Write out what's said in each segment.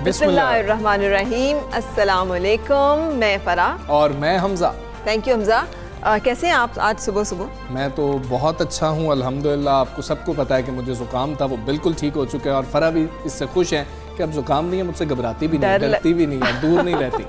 बिस्मिल्लाहिर्रहमानिर्रहीम। अस्सलाम वालेकुम। मैं फ़रा और मैं हमज़ा। Thank you Hamza. कैसे हैं आप आज सुबह सुबह? मैं तो बहुत अच्छा हूँ अल्हम्दुलिल्लाह। आपको सबको पता है कि मुझे ज़ुकाम था, वो बिल्कुल ठीक हो चुका है और फ़रा भी इससे खुश है कि अब ज़ुकाम नहीं है, मुझसे घबराती भी नहीं, डरती भी नहीं है, दूर नहीं रहती।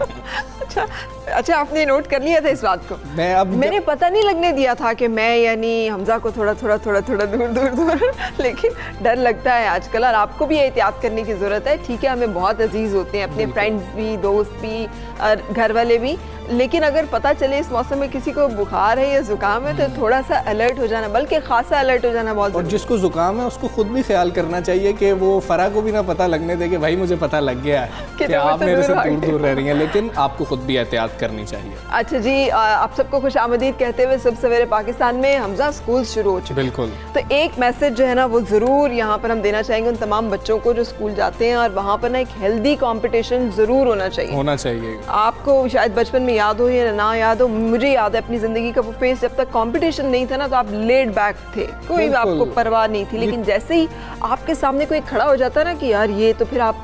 अच्छा आपने नोट कर लिया था इस बात को? मैंने पता नहीं लगने दिया था कि मैं यानी हमज़ा को थोड़ा दूर लेकिन डर लगता है आजकल, और आपको भी एहतियात करने की ज़रूरत है। ठीक है, हमें बहुत अजीज़ होते हैं, अपने फ्रेंड्स भी, दोस्त भी और घर वाले भी, लेकिन अगर पता चले इस मौसम में किसी को बुखार है या ज़ुकाम है तो थोड़ा सा अलर्ट हो जाना, बल्कि खासा अलर्ट हो जाना बहुत। और जिसको ज़ुकाम है उसको खुद भी ख्याल करना चाहिए कि वो फ़रा को भी ना पता लगने दे कि भाई मुझे पता लग गया है कि आप मेरे से दूर रह रही हैं, लेकिन आपको खुद भी एहतियात करनी चाहिए। अच्छा जी, आप सबको खुश आमदीद कहते हुए सब सवेरे पाकिस्तान में हमज़ा स्कूल शुरू हो चुके। बिल्कुल। तो एक मैसेज जो है ना वो ज़रूर यहाँ पर हम देना चाहेंगे उन तमाम बच्चों को जो स्कूल जाते हैं, और वहाँ पर ना एक हेल्दी कंपटीशन ज़रूर होना चाहिए। आपको शायद बचपन में याद हो या ना याद हो, मुझे याद है अपनी ज़िंदगी का वो फेज, जब तक कंपटीशन नहीं था ना तो आप लेड बैक थे, कोई आपको परवाह नहीं थी, लेकिन जैसे ही आपके सामने कोई खड़ा हो जाता है ना कि यार ये, तो फिर आप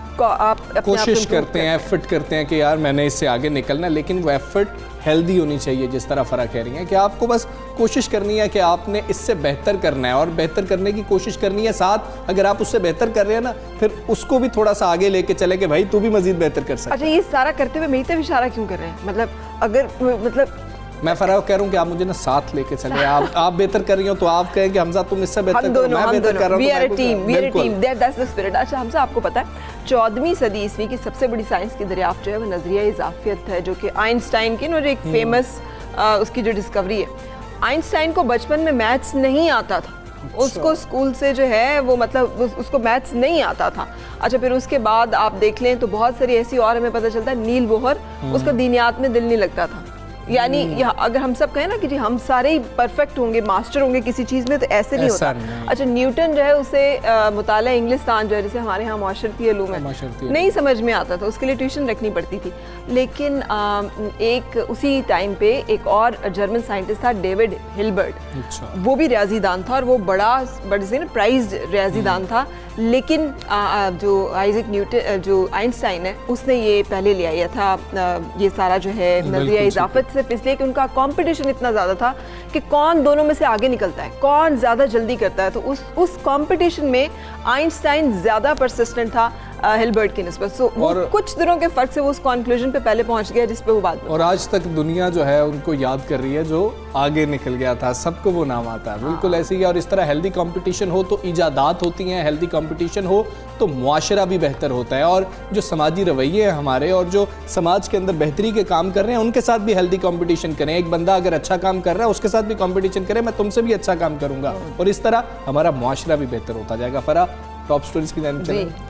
कोशिश करते हैं, एफर्ट करते हैं कि यार मैंने इससे आगे निकलना, लेकिन वो एफर्ट हेल्दी होनी चाहिए। जिस तरह फ़रा कह रही हैं कि आपको बस कोशिश करनी है कि आपने इससे बेहतर करना है और बेहतर करने की कोशिश करनी है। साथ अगर आप उससे बेहतर कर रहे हैं ना, फिर उसको भी थोड़ा सा आगे लेके चले कि भाई तू भी मजीद बेहतर कर सकता है। अच्छा, ये सारा करते हुए मेरी तरफ इशारा क्यों कर रहे हैं? मतलब मैं फ़रा कह रहा हूँ कि आप मुझे ना साथ लेके चले। आप बेहतर कर रही हो तो आप कहें कि हमज़ा तुम इससे बेहतर करो, मैं बेहतर कर रहा हूँ, we are a team, that's the spirit. अच्छा हमज़ा, आपको पता है 14वीं सदी ईस्वी की सबसे बड़ी साइंस की दरियाफ्त जो है वो नज़रिया इजाफियत है, जो कि आइंस्टाइन की एक फेमस उसकी जो डिस्कवरी है। आइंस्टाइन को बचपन में मैथ्स नहीं आता था। उसको स्कूल से जो है वो मतलब उसको मैथ्स नहीं आता था। अच्छा, फिर उसके बाद आप देख लें तो बहुत सारी ऐसी, और हमें पता चलता है नील बोहर, उसका दीनियात में दिल नहीं लगता था। यानी अगर हम सब कहें ना कि जी हम सारे ही परफेक्ट होंगे, मास्टर होंगे किसी चीज़ में, तो ऐसे नहीं होता। अच्छा, न्यूटन जो है उसे मुताला इंग्लिस्तान जो है, जैसे हमारे यहाँ माशरती उलूम है, नहीं समझ में आता था, उसके लिए ट्यूशन रखनी पड़ती थी। लेकिन एक उसी टाइम पे एक और जर्मन साइंटिस्ट था, डेविड हिल्बर्ट। वो भी रियाजीदान था और वो बड़ा प्राइज रियाजीदान था, लेकिन जो आइजैक न्यूटन, जो आइंस्टाइन है, उसने ये पहले ले आया था ये सारा जो है नज़रिया इजाफत, सिर्फ इसलिए कि उनका कंपटीशन इतना ज़्यादा था कि कौन दोनों में से आगे निकलता है, कौन ज़्यादा जल्दी करता है। तो उस कंपटीशन में आइंस्टाइन ज़्यादा परसिस्टेंट था हिल्बर्ट की निस्बत। सो और कुछ दिनों के फ़र्क से वो उस कंक्लूजन पे पहले पहुंच गया जिस पे वो बात। और आज तक दुनिया जो है उनको याद कर रही है जो आगे निकल गया था, सबको वो नाम आता है। बिल्कुल ऐसे ही। और इस तरह हेल्दी कंपटीशन हो तो इजादात होती हैं, हेल्दी कंपटीशन हो तो मुआशरा भी बेहतर होता है, और जो समाजी रवैये हैं हमारे और जो समाज के अंदर बेहतरी के काम कर रहे हैं उनके साथ भी हेल्दी कंपटीशन करें। एक बंदा अगर अच्छा काम कर रहा है उसके साथ भी कंपटीशन करें, मैं तुमसे भी अच्छा काम करूंगा, और इस तरह हमारा मुआशरा भी बेहतर होता जाएगा। फ़रा, टॉप स्टोरीज की जानिब चलें।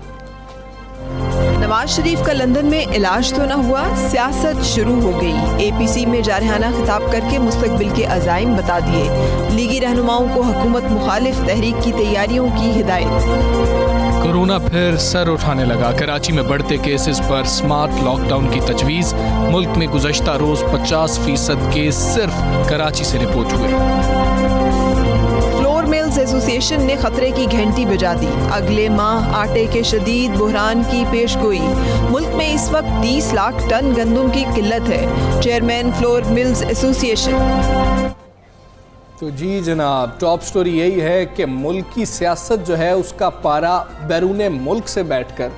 नवाज शरीफ का लंदन में इलाज तो न हुआ, सियासत शुरू हो गई। एपीसी में जारहाना खिताब करके मुस्तकबिल के अज़ाइम बता दिए। लीगी रहनुमाओं को हुकूमत मुखालिफ तहरीक की तैयारियों की हिदायत। कोरोना फिर सर उठाने लगा। कराची में बढ़ते केसेस पर स्मार्ट लॉकडाउन की तजवीज़। मुल्क में गुज़श्ता रोज़ 50% केस सिर्फ कराची से रिपोर्ट हुए। फ्लोर मिल्स एसोसिएशन ने खतरे की घंटी बजा दी। अगले माह आटे के शदीद बुहरान की पेशगोई। मुल्क में इस वक्त 30 लाख टन गंदम की किल्लत है। Chairman flour mills association. तो जी जनाब, टॉप स्टोरी यही है कि मुल्क की सियासत जो है उसका पारा बैरून मुल्क से बैठकर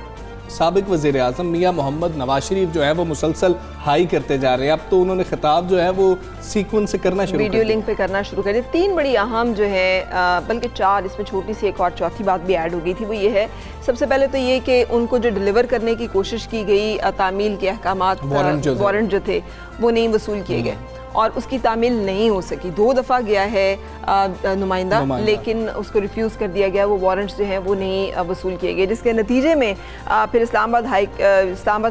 साबिक वज़ीर आज़म मियाँ मोहम्मद नवाज शरीफ जो है वो मुसलसल हाई करते जा रहे हैं। अब तो उन्होंने खिताब जो है वो सीक्वेंस से करना शुरू, वीडियो लिंक पे करना शुरू कर दिया। 3 बड़ी अहम जो है, बल्कि 4, इसमें छोटी सी एक और चौथी बात भी ऐड हो गई थी। वो ये है, सबसे पहले तो ये कि उनको जो डिलीवर करने की कोशिश की गई तामील के अहकामात, वारंट जो थे वो नहीं वसूल किए गए। और उसकी तामील नहीं हो सकी। 2 दफ़ा गया है नुमाइंदा, लेकिन उसको रिफ्यूज़ कर दिया गया, वो वारंट्स जो हैं वो नहीं वसूल किए गए, जिसके नतीजे में फिर इस्लामाबाद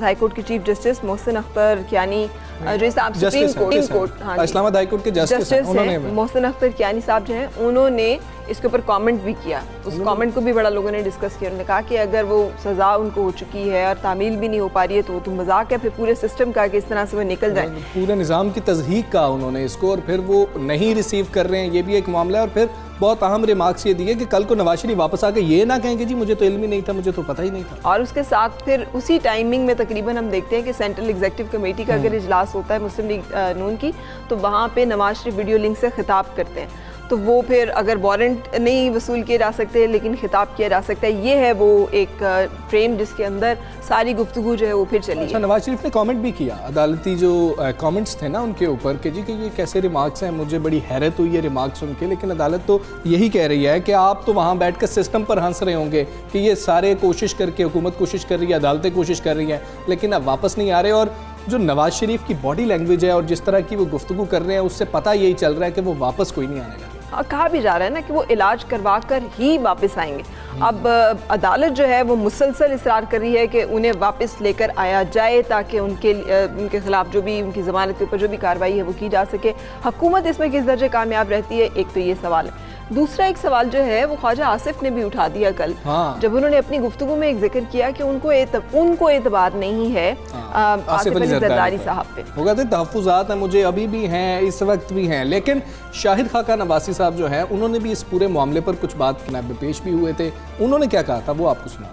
हाई कोर्ट के चीफ जस्टिस मोहसिन अख्तर कियानी, जो supreme court Islamabad high court के जस्टिस हैं मोहसिन अख्तर कियानी साहब जो हैं, उन्होंने इसके ऊपर कमेंट भी किया। उस कमेंट को भी बड़ा लोगों ने डिस्कस किया। उन्होंने कहा कि अगर वो सज़ा उनको हो चुकी है और तामील भी नहीं हो पा रही है तो मजाक है फिर पूरे सिस्टम का कि इस तरह से वो निकल जाए। पूरे निज़ाम की तज़हीक का उन्होंने इसको, और फिर वो नहीं रिसीव कर रहे हैं, ये भी एक मामला है। और फिर बहुत अहम रिमार्क्स ये दिए कि कल को नवाज शरीफ वापस आके ये ना कहेंगे जी मुझे तो इल्म ही नहीं था, मुझे तो पता ही नहीं था। और उसके साथ फिर उसी टाइमिंग में तकरीबन हम देखते हैं कि सेंट्रल एग्जीक्यूटिव कमेटी का अगर इजलास होता है मुस्लिम लीग नून की, तो वहाँ पे नवाज शरीफ वीडियो लिंक से खिताब करते हैं। तो वो फिर अगर वारंट नहीं वसूल किए जा सकते लेकिन खिताब किया जा सकता है, ये है वो एक फ्रेम जिसके अंदर सारी गुफ्तगू जो है वो फिर चली। अच्छा, नवाज शरीफ ने कमेंट भी किया, अदालती जो कमेंट्स थे ना उनके ऊपर कि जी कि ये कैसे रिमार्क्स हैं, मुझे बड़ी हैरत हुई है रिमार्क्स सुन के। लेकिन अदालत तो यही कह रही है कि आप तो वहाँ बैठ कर सिस्टम पर हंस रहे होंगे कि ये सारे कोशिश करके, हुकूमत कोशिश कर रही है, अदालतें कोशिश कर रही हैं, लेकिन अब वापस नहीं आ रहे। और जो नवाज शरीफ की बॉडी लैंग्वेज है और जिस तरह की वो गुफ्तगू कर रहे हैं, उससे पता यही चल रहा है कि वो वापस कोई नहीं आने लगा। कहा भी जा रहा है ना कि वो इलाज करवा कर ही वापस आएंगे। अब अदालत जो है वो मुसलसल इसरार कर रही है कि उन्हें वापस लेकर आया जाए ताकि उनके खिलाफ जो भी उनकी ज़मानत के ऊपर जो भी कार्रवाई है वो की जा सके। हुकूमत इसमें किस दर्जे कामयाब रहती है, एक तो ये सवाल है। दूसरा एक सवाल जो है वो ख्वाजा आसिफ ने भी उठा दिया कल, जब उन्होंने अपनी गुफ्तगू में एक जिक्र किया कि उनको एतबार नहीं है आसिफ अली जरदारी साहब पे। वो कहते तहफ़्फ़ुज़ात हैं मुझे अभी भी हैं, इस वक्त भी हैं। लेकिन शाहिद खाका नवासी साहब जो है उन्होंने भी इस पूरे मामले पर कुछ बात में पेश भी हुए थे। उन्होंने क्या कहा था वो आपको सुना।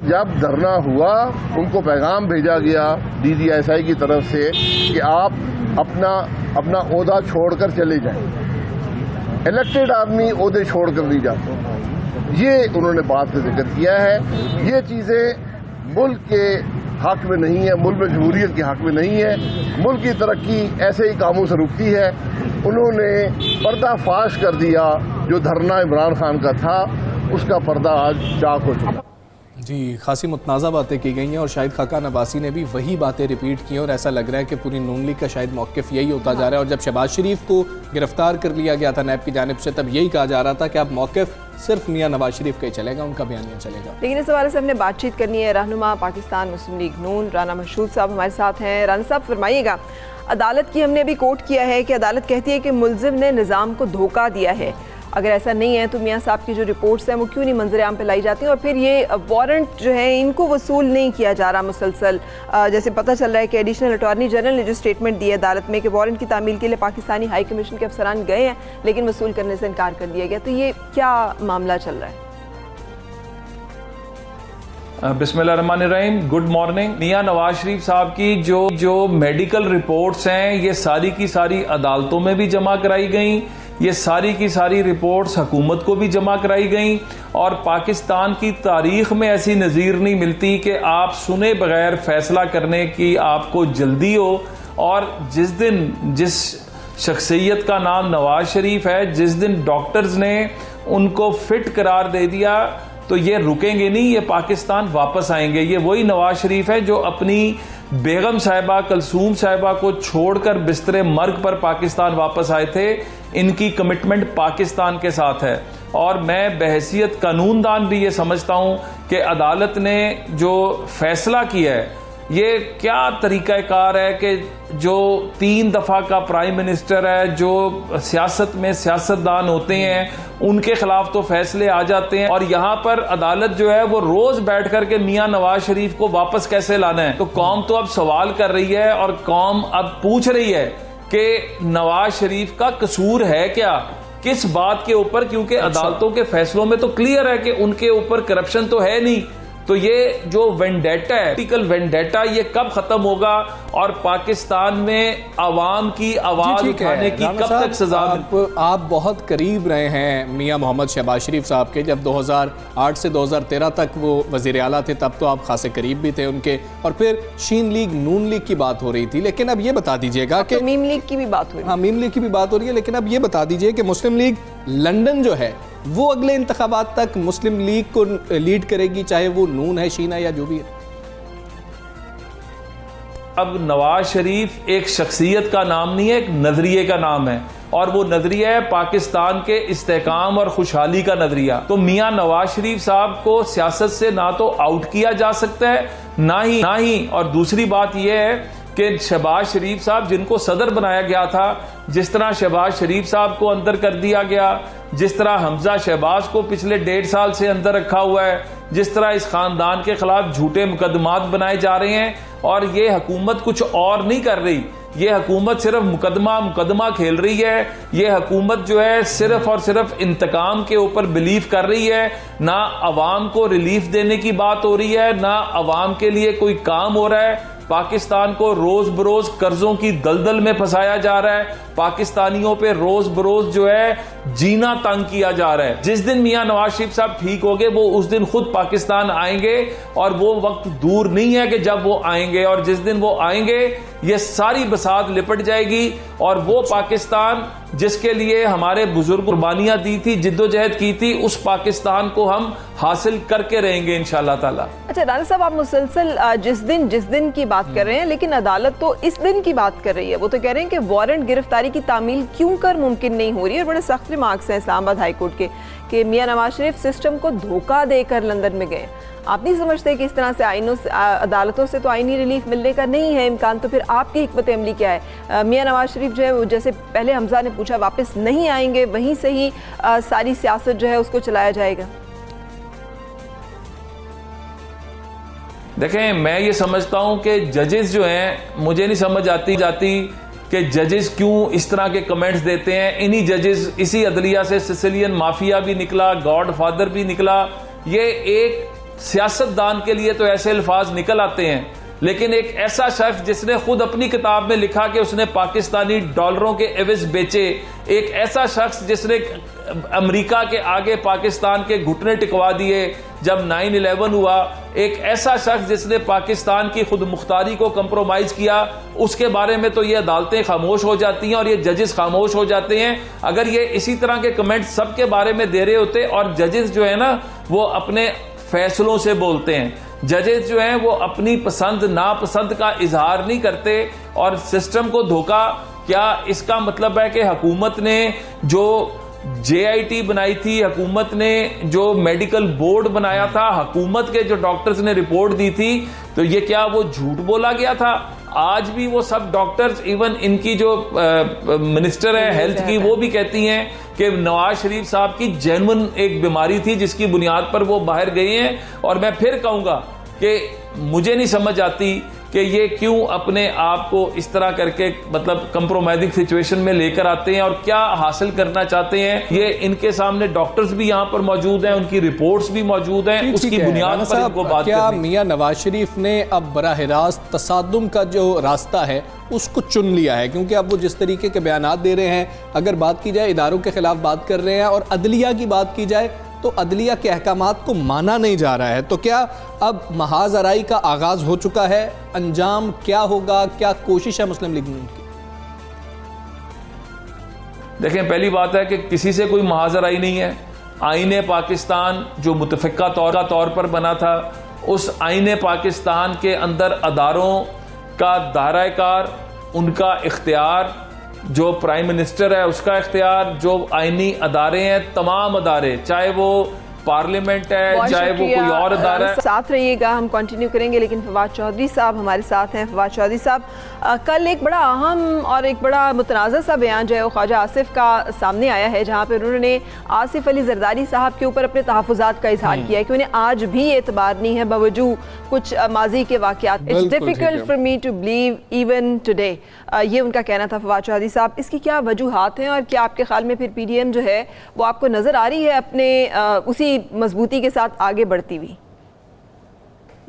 जब धरना हुआ उनको पैगाम भेजा गया DGSI की तरफ से कि आप अपना ओहदा छोड़कर चले जाएं। इलेक्टेड आदमी ओहदे छोड़कर नहीं जाते, ये उन्होंने बात का जिक्र किया है। ये चीज़ें मुल्क के हक में नहीं है, मुल्क में जमहूरियत के हक में नहीं है। मुल्क की तरक्की ऐसे ही कामों से रुकती है। उन्होंने पर्दाफाश कर दिया, जो धरना इमरान खान का था उसका पर्दा आज चाक हो चुका। जी, खासी मुतनाज़ा बातें की गई हैं और शाहिद खाका नवासी ने भी वही बातें रिपीट की और ऐसा लग रहा है कि पूरी नून लीग का शायद मौक़िफ़ यही होता जा रहा है। और जब शहबाज शरीफ को गिरफ्तार कर लिया गया था नैब की जानिब से, तब यही कहा जा रहा था कि अब मौक़िफ़ सिर्फ मियां नवाज शरीफ का ही चलेगा, उनका बयानिया चलेगा। लेकिन इस हवाले से हमने बातचीत करनी है। रहनुमा पाकिस्तान मुस्लिम लीग नून राना मशहूद साहब हमारे साथ हैं। राना साहब फरमाइएगा, अदालत की हमने अभी कोर्ट किया है कि अदालत कहती है कि मुल्ज़िम ने निज़ाम को धोखा दिया है। अगर ऐसा नहीं है तो मियां साहब की जो रिपोर्ट्स हैं वो क्यों नहीं मंजर आम पे लाई जाती हैं, और फिर ये वारंट जो है इनको वसूल नहीं किया जा रहा मुसलसल। जैसे पता चल रहा है कि एडिशनल अटॉर्नी जनरल ने जो स्टेटमेंट दी है अदालत में कि वारंट की तामील के लिए पाकिस्तानी हाई कमीशन के अफसरान गए हैं लेकिन वसूल करने से इनकार कर दिया गया। तो ये क्या मामला चल रहा है? बिस्मिल्लाहिर्रहमानिर्रहीम, गुड मॉर्निंग। मियां नवाज शरीफ साहब की जो मेडिकल रिपोर्ट्स हैं ये सारी की सारी अदालतों में भी जमा कराई गई, ये सारी की सारी रिपोर्ट्स हुकूमत को भी जमा कराई गई। और पाकिस्तान की तारीख में ऐसी नज़ीर नहीं मिलती कि आप सुने बगैर फैसला करने की आपको जल्दी हो। और जिस शख्सियत का नाम नवाज शरीफ है, जिस दिन डॉक्टर्स ने उनको फिट करार दे दिया तो ये रुकेंगे नहीं, ये पाकिस्तान वापस आएंगे। ये वही नवाज शरीफ है जो अपनी बेगम साहिबा कलसूम साहिबा को छोड़कर बिस्तरे मर्ग पर पाकिस्तान वापस आए थे। इनकी कमिटमेंट पाकिस्तान के साथ है। और मैं बहैसियत कानूनदान भी ये समझता हूँ कि अदालत ने जो फैसला किया है ये क्या तरीक़ाकार है कि जो 3 दफ़ा का प्राइम मिनिस्टर है, जो सियासत में सियासतदान होते हैं, उनके खिलाफ तो फैसले आ जाते हैं। और यहाँ पर अदालत जो है वो रोज़ बैठ कर के मियाँ नवाज शरीफ को वापस कैसे लाना है। तो कौम तो अब सवाल कर रही है और कौम अब पूछ रही है कि नवाज शरीफ का कसूर है क्या, किस बात के ऊपर, क्योंकि अदालतों के फैसलों में तो क्लियर है कि उनके ऊपर करप्शन तो है नहीं। तो ये जो वेंडेटा है, पॉलिटिकल वेंडेटा, ये कब खत्म होगा और पाकिस्तान में आवाम की आवाज उठाने की कब तक सजा? आप बहुत करीब रहे हैं मियां मोहम्मद शहबाज शरीफ साहब के। जब 2008 से 2013 तक वो वज़ीर आला थे तब तो आप खासे करीब भी थे उनके, और फिर शीन लीग नून लीग की बात हो रही थी। लेकिन अब ये बता दीजिएगा कि तो मीम लीग की भी बात हो रही है। हाँ, मीम लीग की भी बात हो रही है, लेकिन अब ये बता दीजिए कि मुस्लिम लीग लंदन जो है वो अगले इंतखाबात तक मुस्लिम लीग को लीड करेगी, चाहे वो नून है, शीना या जो भी है। अब नवाज शरीफ एक शख्सियत का नाम नहीं है, एक नजरिए का नाम है, और वो नजरिया है पाकिस्तान के इस्तेकाम और खुशहाली का नजरिया। तो मियां नवाज शरीफ साहब को सियासत से ना तो आउट किया जा सकता है, ना ही और दूसरी बात यह है कि शहबाज शरीफ साहब जिनको सदर बनाया गया था, जिस तरह शहबाज शरीफ साहब को अंदर कर दिया गया, जिस तरह हमजा शहबाज को पिछले 1.5 साल से अंदर रखा हुआ है, जिस तरह इस खानदान के खिलाफ झूठे मुकदमात बनाए जा रहे हैं, और ये हुकूमत कुछ और नहीं कर रही, ये हुकूमत सिर्फ मुकदमा खेल रही है। ये हुकूमत जो है सिर्फ और सिर्फ इंतकाम के ऊपर बिलीव कर रही है। ना अवाम को रिलीफ देने की बात हो रही है, ना अवाम के लिए कोई काम हो रहा है। पाकिस्तान को रोज बरोज कर्जों की दलदल में फंसाया जा रहा है। पाकिस्तानियों पे रोज बरोज जो है जीना तंग किया जा रहा है। जिस दिन मियां नवाज शरीफ साहब ठीक हो गए, वो उस दिन खुद पाकिस्तान आएंगे, और वो वक्त दूर नहीं है कि जब वो आएंगे, और जिस दिन वो आएंगे ये सारी बसात लिपट जाएगी, और वो पाकिस्तान जिसके लिए हमारे बुजुर्ग कुर्बानियां दी थी, जिद्दोजहद की थी, उस पाकिस्तान को हम हासिल करके रहेंगे इंशाअल्लाह ताला। अच्छा राना साहब, आप मुसलसल जिस दिन की बात कर रहे हैं, लेकिन अदालत तो इस दिन की बात कर रही है। वो तो कह रहे हैं कि वारंट गिरफ्तारी की तामील क्यों कर मुमकिन नहीं हो रही है। और बड़े सख्त रिमार्क्स हैं इस्लामाबाद हाई कोर्ट के कि मियां नवाज शरीफ सिस्टम को धोखा देकर लंदन में गए। आप नहीं समझते कि इस तरह से अदालतों से तो आईनी रिलीफ मिलने का नहीं है इम्कान, तो फिर आपकी हिकमत अमली क्या है? मियां नवाज शरीफ जो है, जैसे पहले हमजा ने पूछा, वापस नहीं आएंगे, वहीं से ही सारी सियासत जो है उसको चलाया जाएगा? देखें, मैं ये समझता हूं कि जजेस जो हैं, मुझे नहीं समझ आती कि जजेस क्यों इस तरह के कमेंट्स देते हैं। इन्हीं जजेस, इसी अदलिया से सिसिलियन माफिया भी निकला, गॉड फादर भी निकला। ये एक सियासतदान के लिए तो ऐसे अल्फाज निकल आते हैं, लेकिन एक ऐसा शख्स जिसने खुद अपनी किताब में लिखा कि उसने पाकिस्तानी डॉलरों के एवज बेचे, एक ऐसा शख्स जिसने अमेरिका के आगे पाकिस्तान के घुटने टिकवा दिए जब 9/11 हुआ, एक ऐसा शख्स जिसने पाकिस्तान की खुद मुख्तारी को कंप्रोमाइज किया, उसके बारे में तो ये अदालतें खामोश हो जाती हैं और ये जजेस खामोश हो जाते हैं। अगर ये इसी तरह के कमेंट सबके बारे में दे रहे होते, और जजेस जो है ना वो अपने फैसलों से बोलते हैं, जजेस जो हैं वो अपनी पसंद नापसंद का इजहार नहीं करते, और सिस्टम को धोखा, क्या इसका मतलब है कि हुकूमत ने जो JIT बनाई थी, हुकूमत ने जो मेडिकल बोर्ड बनाया था, हुकूमत के जो डॉक्टर्स ने रिपोर्ट दी थी, तो ये क्या वो झूठ बोला गया था? आज भी वो सब डॉक्टर्स, इवन इनकी जो मिनिस्टर है हेल्थ की, वो भी कहती हैं कि नवाज शरीफ साहब की जेन्युइन एक बीमारी थी जिसकी बुनियाद पर वो बाहर गए हैं। और मैं फिर कहूंगा कि मुझे नहीं समझ आती कि ये क्यों अपने आप को इस तरह करके मतलब कंप्रोमाइजिंग सिचुएशन में लेकर आते हैं, और क्या हासिल करना चाहते हैं। ये इनके सामने डॉक्टर्स भी यहाँ पर मौजूद हैं, उनकी रिपोर्ट्स भी मौजूद हैं, उसकी बुनियाद पर इनको बात क्या करनी। मियां नवाज शरीफ ने अब बराह रास्त तसादुम का जो रास्ता है उसको चुन लिया है? क्योंकि अब वो जिस तरीके के बयानात दे रहे हैं, अगर बात की जाए इदारों के खिलाफ बात कर रहे हैं, और अदलिया की बात की जाए तो अदलिया के अहकामात को माना नहीं जा रहा है, तो क्या अब महाज आराई का आगाज हो चुका है? अंजाम क्या होगा? क्या कोशिश है मुस्लिम लीग नून की? देखें, पहली बात है कि किसी से कोई महाज आराई नहीं है। आईने पाकिस्तान जो मुतफ़िक़ा तौर पर बना था, उस आईने पाकिस्तान के अंदर अदारों का दायरा कार, उनका इख्तियार, जो प्राइम मिनिस्टर है उसका इख्तियार, जो आईनी अदारे हैं, तमाम अदारे, चाहे वो पार्लियामेंट है, चाहे वो कोई और अदारा है। साथ रहिएगा, हम कंटिन्यू करेंगे। लेकिन फवाद चौधरी साहब हमारे साथ हैं। फवाद चौधरी साहब, कल एक बड़ा अहम और एक बड़ा मुतनाज़ा सा बयान जो है वो ख्वाजा आसिफ का सामने आया है, जहाँ पर उन्होंने आसिफ अली जरदारी साहब के ऊपर अपने तहफ़्फ़ुज़ात का इजहार किया है कि उन्हें आज भी एतबार नहीं है बावजूद कुछ माजी के वाक़यात। It's difficult for me to believe even today, ये उनका कहना था। फवाद चौधरी साहब, इसकी क्या वजूहात हैं, और क्या आपके ख्याल में फिर PDM जो है वो आपको नज़र आ रही है अपने उसी मजबूती के साथ आगे बढ़ती हुई?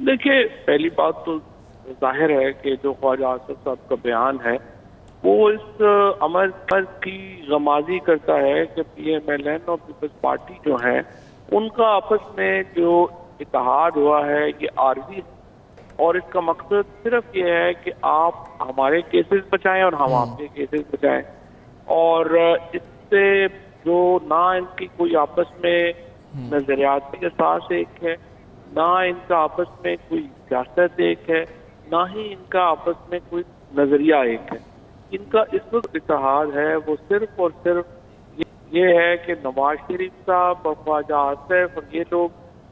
देखिए, पहली बात तो जाहिर है कि जो ख्वाजा आसिफ साहब का बयान है वो इस अमर की गमाजी करता है कि PMLN और पीपल्स पार्टी जो है उनका आपस में जो इत्तेहाद हुआ है ये आर्जी है, और इसका मकसद सिर्फ ये है कि आप हमारे केसेस बचाएं और हम आपके केसेस बचाएं, और इससे जो ना इनकी कोई आपस में नजरियाती असास एक है, ना इनका आपस में कोई सियासत एक है, ना ही इनका आपस में कोई नजरिया एक है। इनका इस वक्त इत्तेहाद है वो सिर्फ और सिर्फ ये है कि नवाज शरीफ साहब और ख्वाजा आसिफ और ये लोग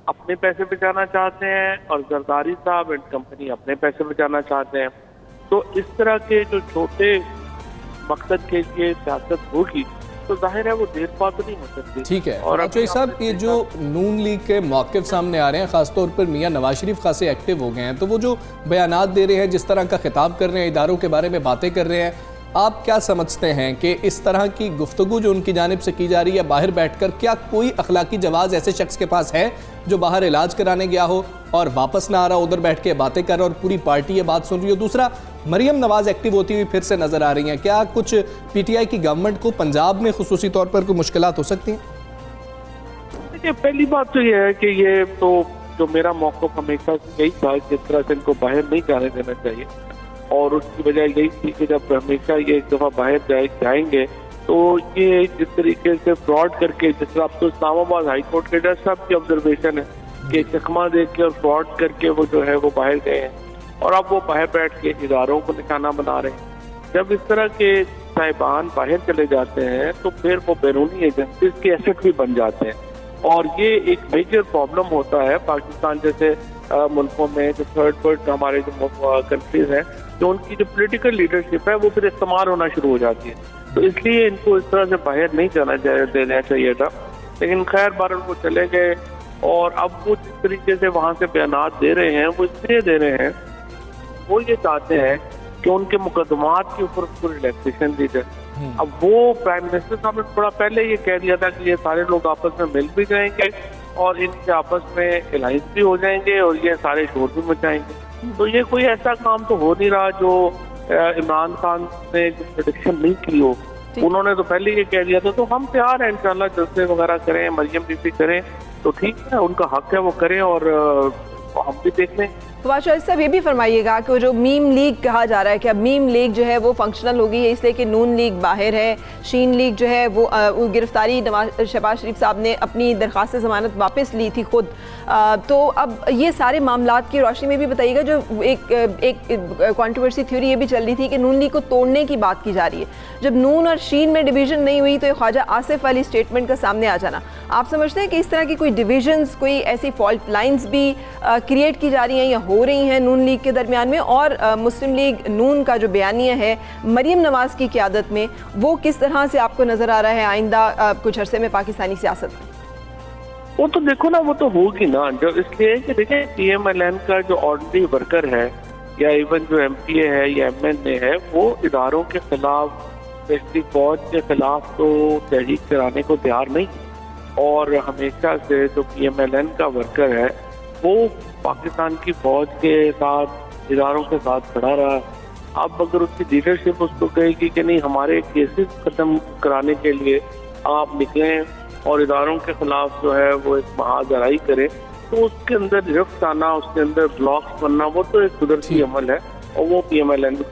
अपने पैसे बचाना चाहते हैं और जरदारी साहब एंड कंपनी अपने पैसे बचाना चाहते हैं। तो इस तरह के जो छोटे मकसद के लिए सियासत होगी तो जाहिर है वो देर पा तो नहीं हो सकती। ठीक है। और चौधरी साहब, ये जो नून लीग के मौक़िफ़ सामने आ रहे हैं, ख़ासतौर पर मियां नवाज शरीफ खासे एक्टिव हो गए हैं, तो वो जो बयानात दे रहे हैं, जिस तरह का खिताब कर रहे हैं, इदारों के बारे में बातें कर रहे हैं, आप क्या समझते हैं कि इस तरह की गुफ्तगू जो उनकी जानिब से की जा रही है बाहर बैठकर, क्या कोई अखलाकी जवाज़ ऐसे शख्स के पास है जो बाहर इलाज कराने गया हो और वापस ना आ रहा, उधर बैठ के बातें कर रहा और पूरी पार्टी ये बात सुन रही हो? दूसरा, मरियम नवाज एक्टिव होती हुई फिर से नजर आ रही हैं, क्या कुछ पीटीआई की गवर्नमेंट को पंजाब में खुसूसी तौर पर कोई मुश्किलात हो सकती हैं? देखिए, पहली बात तो ये है कि ये तो जो मेरा मौक़िफ़ हमेशा यही था, जिस तरह से इनको बाहर नहीं जाने देना चाहिए, और उसकी वजह यही थी कि जब हमेशा ये एक दफ़ा बाहर जाएंगे तो ये जिस तरीके से फ्रॉड करके, जिस तरह अब तो इस्लामाबाद हाई कोर्ट के जज साहब की ऑब्जर्वेशन है कि चकमा दे के और फ्रॉड करके वो जो है वो बाहर गए हैं और अब वो बाहर बैठ के इदारों को निशाना बना रहे हैं। जब इस तरह के साहिबान बाहर चले जाते हैं तो फिर वो बैरूनी एजेंसीज के एसेट भी बन जाते हैं, और ये एक मेजर प्रॉब्लम होता है पाकिस्तान जैसे मुल्कों में, जो थर्ड वर्ल्ड हमारे जो कंट्रीज हैं, तो उनकी जो पॉलिटिकल लीडरशिप है वो फिर इस्तेमाल होना शुरू हो जाती है। तो इसलिए इनको इस तरह से बाहर नहीं जाना देना चाहिए था, लेकिन खैर बार वो चले गए। और अब वो जिस तरीके से वहाँ से बयानात दे रहे हैं वो इसलिए दे रहे हैं, वो ये चाहते हैं कि उनके मुकदमात के ऊपर उसको रिलैक्सेशन दी जाए। अब वो प्राइम मिनिस्टर साहब ने थोड़ा पहले ये कह दिया था कि ये सारे लोग आपस में मिल भी जाएंगे और इनके आपस में अलायंस भी हो जाएंगे और ये सारे शोर भी मचाएंगे। तो ये कोई ऐसा काम तो हो नहीं रहा जो इमरान खान ने जो प्रेडिक्शन नहीं की हो। उन्होंने तो पहले ये कह दिया था, तो हम तैयार हैं इंशाल्लाह, जलसे वगैरह करें, मरियम बीबी करें तो ठीक है, उनका हक है वो करें और हम भी देख लें। फवाद चौधरी साहब, ये भी फरमाइएगा कि जो मीम लीग कहा जा रहा है कि अब मीम लीग जो है वो फंक्शनल होगी है इसलिए कि नून लीग बाहर है, शीन लीग जो है वो गिरफ्तारी शहबाज शरीफ साहब ने अपनी दरख्वास्त ज़मानत वापस ली थी खुद, तो अब ये सारे मामलात की रोशनी में भी बताइएगा, जो एक कंट्रोवर्सी थ्योरी ये भी चल रही थी कि नून लीग को तोड़ने की बात की जा रही है। जब नून और शीन में डिवीज़न नहीं हुई तो ख्वाजा आसिफ वाली स्टेटमेंट का सामने आ जाना, आप समझते हैं कि इस तरह की कोई डिविजन्स, कोई ऐसी फॉल्ट लाइंस भी क्रिएट की जा रही हैं या हो रही हैं नून लीग के दरमियान में? और मुस्लिम लीग नून का जो बयानिया है मरियम नवाज की क़यादत में, वो किस तरह से आपको नज़र आ रहा है आइंदा कुछ अरसे में पाकिस्तानी सियासत में? वो तो देखो ना, वो तो होगी ना, जो इसलिए कि देखिए PMLN का जो ऑर्डिनरी वर्कर है या इवन जो MPA है या MNA है, वो इदारों के खिलाफ, स्पेशली फौज के खिलाफ तो तहरीक कराने को तैयार नहीं, और हमेशा से जो PMLN का वर्कर है वो पाकिस्तान की फौज के साथ, इदारों के साथ खड़ा रहा। अब अगर उसकी लीडरशिप उसको कहेगी कि नहीं, हमारे केसेस खत्म कराने के लिए आप निकलें और इदारों के खिलाफ जो है वो एक महाजराई करें, तो उसके अंदर रिफ्ट आना, उसके अंदर ब्लॉक्स बनना, वो तो एक कुदरती अमल है और वो PMLN।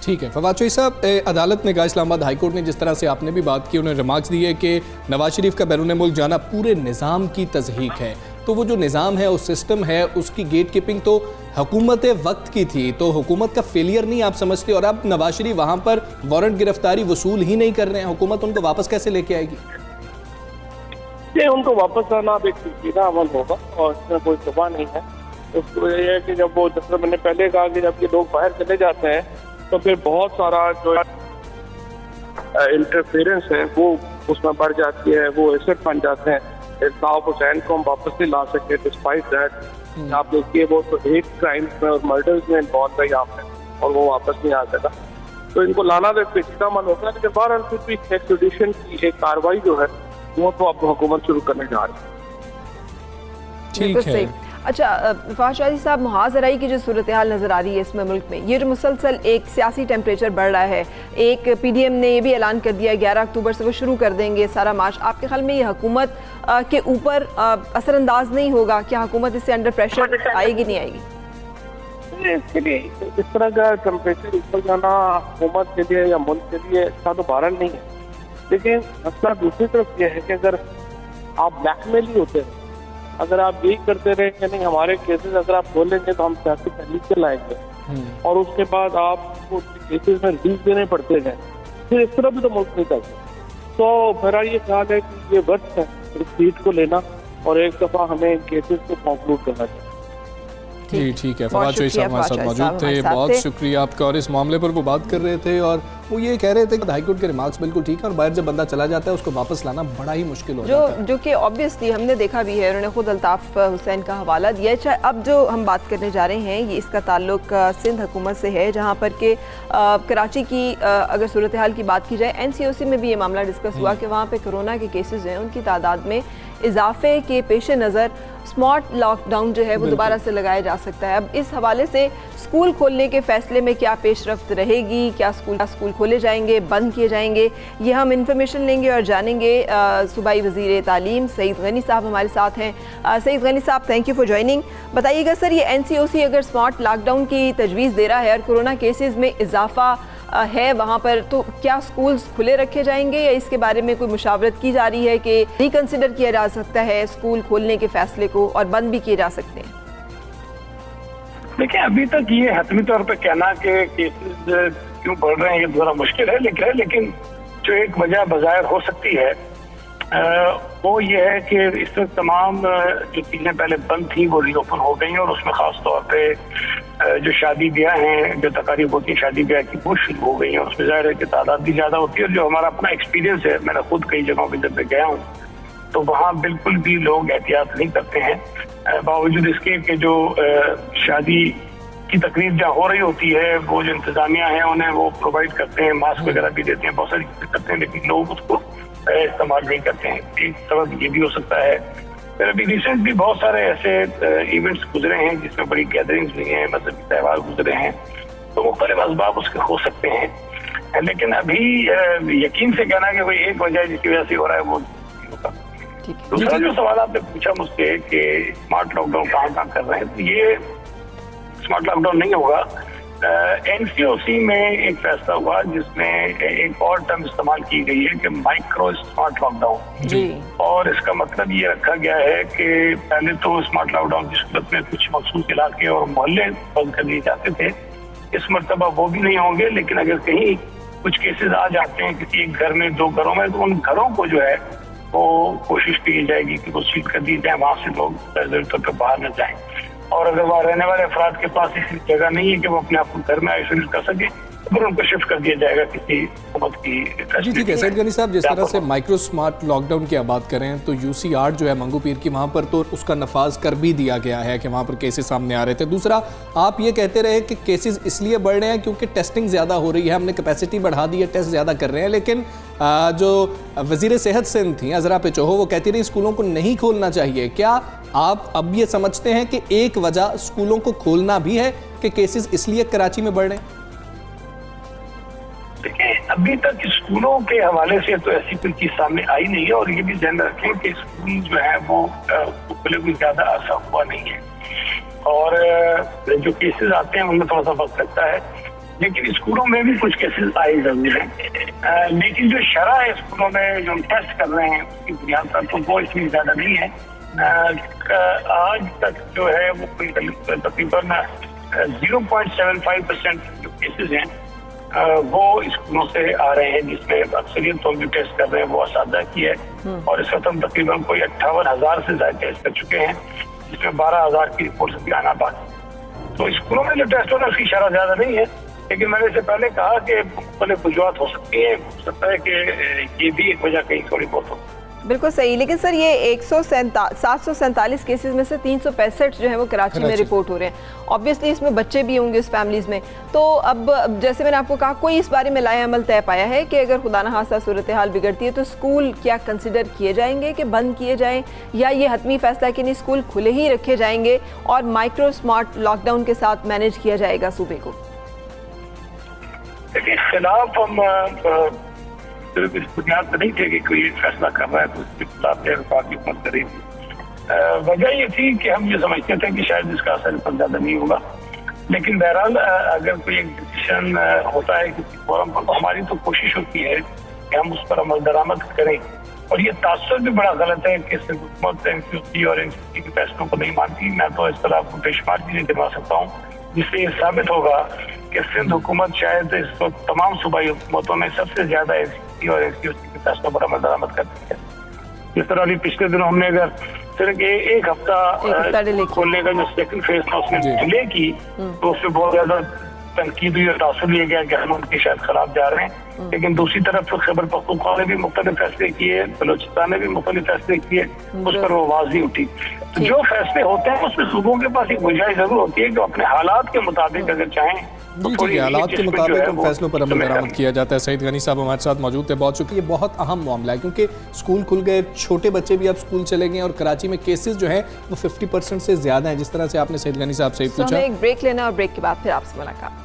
ठीक है। फवाद चौधरी साहब, अदालत ने कहा, इस्लामाबाद हाई कोर्ट ने, जिस तरह से आपने भी बात की, उन्होंने रिमार्क्स दिए कि नवाज शरीफ का बैरून मुल्क जाना पूरे निज़ाम की तज़हीक है। तो वो जो निज़ाम है, उस सिस्टम है, उसकी गेट कीपिंग तो हुकूमत वक्त की थी, तो हुकूमत का फेलियर नहीं आप समझते? और अब नवाज शरीफ वहाँ पर वारंट गिरफ्तारी वसूल ही नहीं कर रहे हैं, हुकूमत उनको वापस कैसे लेके आएगी? ये उनको वापस आना एक सीधा अमल होगा और इसमें कोई शुबा नहीं है। उसकी वजह यह है कि जब वो, जैसे मैंने पहले कहा कि जब ये लोग बाहर चले जाते हैं तो फिर बहुत सारा जो इंटरफेरेंस है वो उसमें बढ़ जाती है, वो एसेट बन जाते हैं। इल्ताफ हुसैन को हम वापस नहीं ला सकते डिस्पाइट दैट। आप देखिए वो तो हेट क्राइम्स में और मर्डर्स में इन्वॉल्व है यहाँ पे, और वो वापस नहीं आ सका, तो इनको लाना तो पेचीदा मन होता है। लेकिन बहरहाल फिर भी एक्सट्रेडिशन की एक कार्रवाई जो है वो तो अब हुकूमत शुरू करने जा रही है। ठीक है। अच्छा फवाद चौधरी साहब, मुहाजराई की जो सूरत हाल नज़र आ रही है इसमें मुल्क में, ये जो मुसलसल एक सियासी टेम्परेचर बढ़ रहा है, एक PDM ने ये भी ऐलान कर दिया 11 अक्टूबर से वो शुरू कर देंगे सारा मार्च, आपके ख्याल में ये हुकूमत के ऊपर असरअंदाज नहीं होगा? क्या हुकूमत इससे अंडर प्रेशर आएगी, नहीं आएगी? इसके लिए इस तरह का टेम्परेचर ऊपर जाना हुकूमत के लिए या मुल्क के लिए अच्छा तो बहरहाल नहीं है। लेकिन मसला दूसरी तरफ यह है कि अगर आप ब्लैकमेल ही होते हैं, अगर आप यही करते रहे कि नहीं हमारे केसेस अगर आप खोलेंगे तो हम सियासी तहरीक से लाएंगे, और उसके बाद आपको केसेस में रिलीज देने पड़ते हैं, फिर इस तरह भी तो मुल्क नहीं चलता। तो मेरा ये ख्याल है कि ये वक्त है इस सीट को लेना और एक दफा हमें केसेस को कंक्लूड करना चाहिए। जी ठीक है, फवाद चौधरी साहब हमारे साथ मौजूद थे, बहुत शुक्रिया आपका। और इस मामले पर वो बात कर रहे थे और वो ये कह रहे थे कि हाईकोर्ट के रिमार्क्स बिल्कुल ठीक है और बाहर जब बंदा चला जाता है उसको वापस लाना बड़ा ही मुश्किल हो जाता है, जो कि ऑब्वियसली हमने देखा भी है। उन्होंने खुद अल्ताफ हुसैन का हवाला दिया है। चाहे अब जो हम बात करने जा रहे हैं ये इसका ताल्लुक सिंध हुकूमत से है, जहाँ पर के कराची की अगर सूरत हाल की बात की जाए, NCOC में भी ये मामला डिस्कस हुआ कि वहाँ पे कोरोना के केसेस हैं उनकी तादाद में इजाफे के पेश नज़र स्मार्ट लॉकडाउन जो है वो दोबारा से लगाया जा सकता है। अब इस हवाले से स्कूल खोलने के फैसले में क्या पेशरफ्त रहेगी, क्या स्कूल खोले जाएंगे, बंद किए जाएंगे, ये हम इंफॉर्मेशन लेंगे और जानेंगे। सूबाई वज़ीर तालीम सईद गनी साहब हमारे साथ हैं। सईद गनी साहब, थैंक यू फॉर ज्वाइनिंग। बताइएगा सर, ये NCOC अगर स्मार्ट लॉकडाउन की तजवीज़ दे रहा है और कोरोना केसेस में इजाफा है वहाँ पर, तो क्या स्कूल्स खुले रखे जाएंगे या इसके बारे में कोई मुशावरत की जा रही है कि रिकंसिडर किया जा सकता है स्कूल खोलने के फैसले को और बंद भी किए जा सकते हैं? देखिए, अभी तक ये हतमी तौर पे कहना कि केसेस क्यों बढ़ रहे हैं ये थोड़ा मुश्किल है, लेकिन जो एक वजह बाज़ाहिर हो सकती है वो ये है कि इस वक्त तमाम जो चीज़ें पहले बंद थी वो रीओपन हो गई हैं और उसमें ख़ास तौर पे जो शादी ब्याह हैं, जो तकारीब होती है शादी ब्याह की, वो शुरू हो गई हैं। उसमें ज़ाहिर है कि तादाद भी ज़्यादा होती है और जो हमारा अपना एक्सपीरियंस है, मैंने खुद कई जगहों पर जब मैं गया हूँ तो वहाँ बिल्कुल भी लोग एहतियात नहीं करते हैं, बावजूद इसके कि जो शादी की तकरीब जहाँ हो रही होती है वो जो इंतजामिया है उन्हें वो प्रोवाइड करते हैं, मास्क वगैरह भी देते हैं, बहुत सारी चीज़ें करते हैं, लेकिन लोग उसको इस्तेमाल नहीं करते हैं। एक सबब ये भी हो सकता है। फिर अभी रिसेंटली बहुत सारे ऐसे इवेंट्स गुजरे हैं जिसमें बड़ी गैदरिंग्स हुई हैं, मजहबी त्यौहार गुजरे हैं, तो मुख्तलिफ असबाब उसके हो सकते हैं, लेकिन अभी यकीन से कहना कि कोई एक वजह जिसकी वजह से हो रहा है वो नहीं होता। दूसरा जो सवाल आपने पूछा मुझसे कि स्मार्ट लॉकडाउन कहाँ कर रहे हैं, तो ये स्मार्ट लॉकडाउन नहीं होगा। NCOC में एक फैसला हुआ जिसमें एक और टर्म इस्तेमाल की गई है कि माइक्रो स्मार्ट लॉकडाउन जी, और इसका मतलब ये रखा गया है कि पहले तो स्मार्ट लॉकडाउन की सूरत में कुछ मखसूस इलाके और मोहल्ले बंद कर दिए जाते थे, इस मरतबा वो भी नहीं होंगे, लेकिन अगर कहीं कुछ केसेस आ जाते हैं किसी एक घर में, दो घरों में, तो उन घरों को जो है वो कोशिश की जाएगी कि वो सील कर दी जाए, वहाँ से लोग जरूरत पर बाहर न जाएं। और अगर वहाँ रहने वाले अफराद के पास इसी जगह नहीं है कि वो अपने आप को घर में आइसोलेट कर सके, तो फिर उनको शिफ्ट कर दिया जाएगा किसी हुकूमत की। जी ठीक है सैयद गनी साहब, जिस तरह से माइक्रो स्मार्ट लॉकडाउन की आप बात करें तो UC8 जो है मंगू पीर की, वहाँ पर तो उसका नफाज कर भी दिया गया है कि वहाँ पर केसेस सामने आ रहे थे। दूसरा, आप ये कहते रहे कि केसेस इसलिए बढ़ रहे हैं क्योंकि टेस्टिंग ज़्यादा हो रही है, हमने कैपेसिटी बढ़ा दी है, टेस्ट ज़्यादा कर रहे हैं, लेकिन जो वज़ीर सेहत सिंध थी अजरा पेचोहो, वो कहती रही स्कूलों को नहीं खोलना चाहिए। क्या आप अब ये समझते हैं कि एक वजह स्कूलों को खोलना भी है कि केसेस इसलिए कराची में बढ़ रहे हैं? देखिए, अभी तक स्कूलों के हवाले से तो ऐसी कोई चीज सामने आई नहीं है, और ये भी ध्यान रखें कि स्कूल जो है वो खुले कोई ज्यादा अर्सा हुआ नहीं है, और जो केसेस आते हैं उनमें थोड़ा सा वक्त लगता है, लेकिन स्कूलों में भी कुछ केसेस आए जरूर हैं। लेकिन जो शरह है स्कूलों में जो हम टेस्ट कर रहे हैं उसकी बुनियाद पर, तो वो इतनी ज्यादा नहीं है। आज तक जो है वो तकरीबन 0.75% जो केसेस हैं वो स्कूलों से आ रहे हैं, जिसमें अक्सरियत तो जो टेस्ट कर रहे हैं वो असादा की है, और इस वक्त हम तकरीबन कोई 58,000 से ज्यादा टेस्ट कर चुके हैं, जिसमें 12,000 की रिपोर्ट भी आना बाकी। तो स्कूलों में जो टेस्ट हो रहा है उसकी शरह ज्यादा नहीं है, लेकिन मैंने इससे पहले कहा कि मुख्तलिफ वजूहात हो सकती है, हो सकता है कि ये भी एक वजह कहीं थोड़ी बहुत हो। बिल्कुल सही, लेकिन सर ये 747 केसेस में से 365 जो है वो कराची में रिपोर्ट हो रहे हैं। ऑब्वियसली इसमें बच्चे भी होंगे इस फैमिलीज़ में, तो अब जैसे मैंने आपको कहा, कोई इस बारे में लाए अमल तय पाया है कि अगर खुदा न खास्ता सूरत हाल बिगड़ती है तो स्कूल क्या कंसिडर किए जाएंगे कि बंद किए जाएं, या ये हतमी फैसला कि नहीं स्कूल खुले ही रखे जाएंगे और माइक्रो स्मार्ट लॉकडाउन के साथ मैनेज किया जाएगा सूबे को? देखिए, खिलाफ हम इस बुनियाद पर नहीं थे कि कोई फैसला कर रहा है तो उसके खिलाफ हुकूमत करेगी। वजह ये थी कि हम ये समझते थे कि शायद इसका असर पर ज्यादा नहीं होगा, लेकिन बहरहाल अगर कोई एक डिसीजन होता है किसी फोरम पर, तो हमारी तो कोशिश होती है कि हम उस पर अमल दरामद करें। और ये तासुर भी बड़ा गलत है कि सिर्फ हुकूमत NCOC और NCOC के फैसलों को नहीं मानती। मैं तो इस तरह आपको बेशुमार चीजें गिनवा सकता हूँ जिससे ये साबित होगा कि सिंध हुकूमत शायद इस वक्त तमाम सूबाई हुकूमतों में सबसे ज्यादा एसपी और एसपीओसी के फैसलों पर अमल दरामद करती है। जिस तरह अभी पिछले दिनों हमने अगर सिर्फ एक हफ्ता डिले खोलने का जो सेकंड फेज था उसमें डिले की, तो उससे बहुत ज्यादा तनकीद हुई और तासुर लिया गया कि हम उनके शायद खिलाफ जा रहे हैं। लेकिन दूसरी तरफ खैबर पख्तूनख्वा ने भी मुख्तलिफ फैसले किए, बलोचिस्तान ने भी मुख्तलिफ फैसले किए, उस पर वो आवाज नहीं उठी। तो जो फैसले होते हैं उसमें सूबों के पास एक गुंजाइश जरूर होती है कि अपने हालात के मुताबिक अगर चाहें तो जी थोड़ी जी, हालात के मुताबिक उन वो फैसलों पर अमल दरामद किया जाता है। सईद गनी साहब हमारे साथ मौजूद थे, बहुत शुक्रिया। ये बहुत अहम मामला है क्योंकि स्कूल खुल गए, छोटे बच्चे भी अब स्कूल चले गए और कराची में केसेस जो हैं वो 50% से ज़्यादा हैं, जिस तरह से आपने सईद गनी साहब से पूछा। हमें एक ब्रेक लेना और ब्रेक के बाद फिर आपसे मुलाकात।